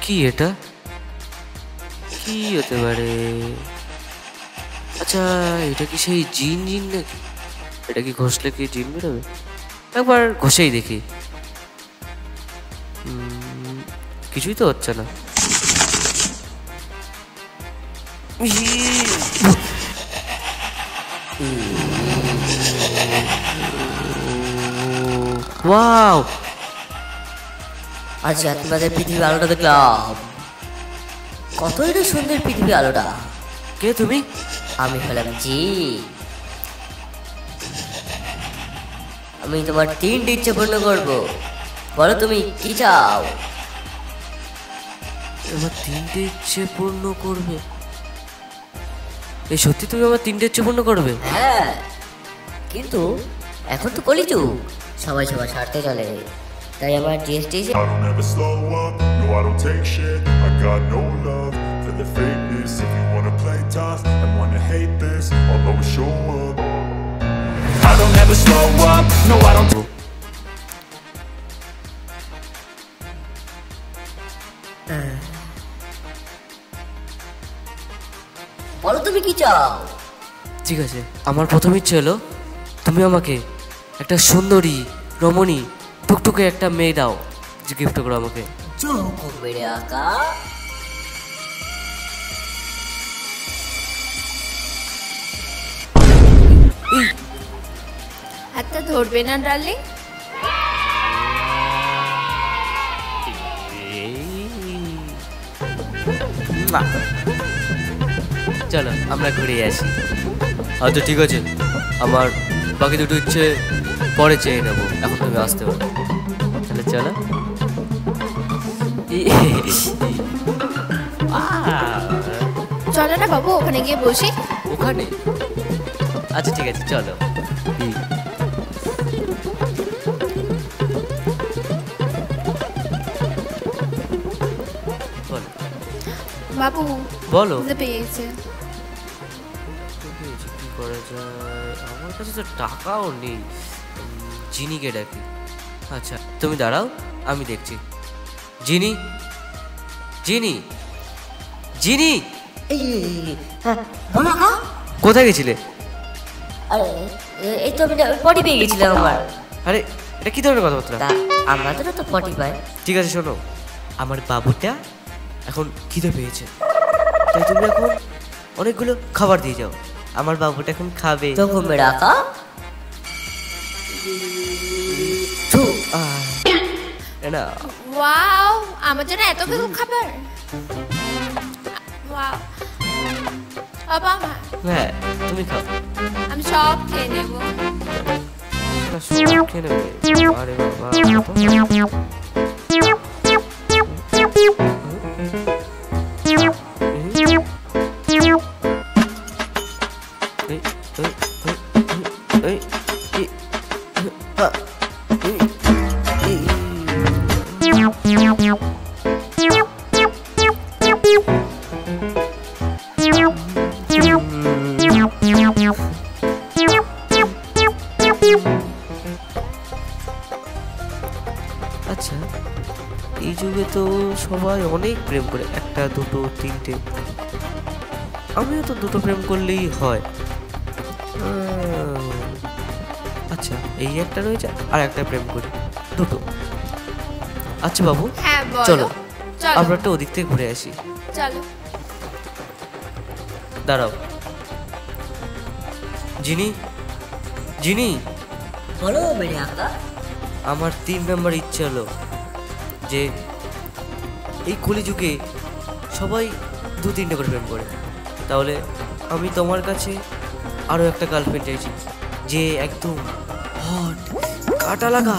কি এটা কি হতে পারে? আচ্ছা এটা কি সেই জিন জিন নাকি? এটা কি ঘষলে কি জিন বেরোবে? একবার ঘষেই দেখি। কিছুই তো হচ্ছে না। ওয়াও! আচ্ছা তোমাদের পৃথিবী আলোটা দেখলাম, কতই না সুন্দর পৃথিবী আলোটা। কে তুমি? আমি হলাম জি। আমি তোমার 3টে ইচ্ছে পূর্ণ করবো। বলো তুমি কি চাও? আমার 3টে ইচ্ছে পূর্ণ করবে? এই সত্যি তুমি আমার 3টে ইচ্ছে পূর্ণ করবে? হ্যাঁ, কিন্তু এখন তো কলিযুগ, সবাই সবার স্বার্থে চলে, তাই আমার GST I don't ever slow up, no I don't take shit. I got no love for the fakeness. If you wanna play tough and wanna hate this, I'll always show up. I don't ever slow up, no I don't. বলো তুমি কি চাও? ঠিক আছে, আমার প্রথম ইচ্ছে হলো তুমি আমাকে একটা সুন্দরী রমণী টুকটুকে একটা মেয়ে দাও, যে গিফট করো আমাকে। চোখ মেরে আঁকা। হাতটা ধরবে না ডার্লিং? চলো আমরা ঘুরে আসি। আচ্ছা ঠিক আছে, আমার বাকি দুটো ইচ্ছে পরে চেয়ে নেবো, এখন তুমি আসতে পারো। তাহলে চলো। চলো না বাবু, ওখানে গিয়ে বসি। ওখানে? আচ্ছা ঠিক আছে চলো। বাবু বলো। পেয়েছে। কি করা যায়? আমার কাছে তো টাকাও নেই। জিনিকে ডাকি। আচ্ছা তুমি দাঁড়াও, আমি দেখছি। জিনি, জিনি, জিনি, কোথায় গেছিলে? আরে এই তো আমি পটি পেয়ে গেছিলাম আমার। আরে এটা কি ধরনের কথাবার্তা? তা আমাদেরও তো পটি পাই। ঠিক আছে শোনো, আমার বাবুটা এখন খিদে পেয়েছে, তাই তুমি এখন অনেকগুলো খাবার দিয়ে যাও। আমার বাবুটা এখন খাবে। চোখ মেরে আঁকা। না ওয়াও, আমার জন্য এত কিছু খাবার। ওয়াও বাবা, হ্যাঁ তুমি খাও। আমি সব খেয়ে নেব। সব খেয়ে নেবে? আরে বাবা, আচ্ছা এই যুগে তো সবাই অনেক প্রেম করে, একটা দুটো তিনটে, আমিও তো দুটো প্রেম করলেই হয়। আচ্ছা এই একটা রয়েছে, আর একটা প্রেম করি, দুটো। আচ্ছা বাবু হ্যাঁ চলো চলো আমরা একটা ওদিক থেকে ঘুরে আসি। চলো। দাঁড়াও জিনি, জিনি, বলো মেরে আঁকা। আমার 3 নম্বর ইচ্ছে হলো যে এই কলিযুগে সবাই 2-3টে করে প্রেম করে, তাহলে আমি তোমার কাছে আরও একটা গার্লফ্রেন্ড চাইছি, যে একদম হট, কাটা লাগা,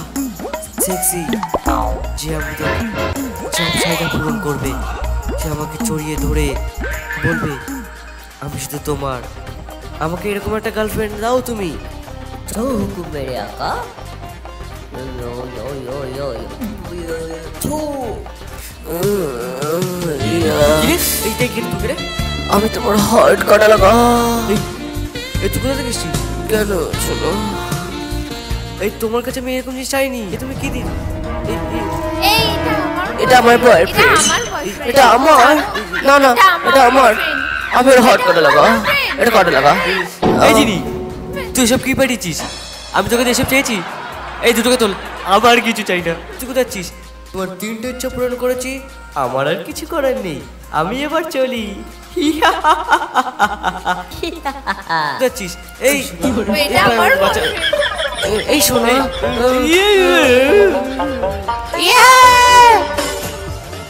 সেক্সি, যে আমি তো সব চাহিদা পূরণ করবে, সে আমাকে চড়িয়ে ধরে বলবে আমি শুধু তোমার। আমাকে এরকম একটা গার্লফ্রেন্ড দাও তুমি। চোখ মেরে আঁকা। আমি তোমার হার্ট কাটা লাগা। এই তুই কোথা থেকে এসেছিস? কেন শোনো, এই তোমার কাছে আমি এরকম জিনিস চাইনি। তুমি কি দিন? এটা আমার এটা বয়ফ্রেন্ড। আমার boyfriend। এটা আমার, না না এটা আমার। boyfriend। আমি হট করে লাগা, এটা কাটে লাগা। এই জিনি তুই এসব কি পাঠিয়েছিস? আমি তোকে এসব চেয়েছি? এই দুটোকে তোল, আবার কিছু চাই না। তুই কোথায় যাচ্ছিস? তোমার 3টে ইচ্ছা পূরণ করেছি, আমার আর কিছু করার নেই, আমি এবার চলি। যাচ্ছিস? এই এটা আমার boyfriend। এই শোনো, ইয়ে। Yeah!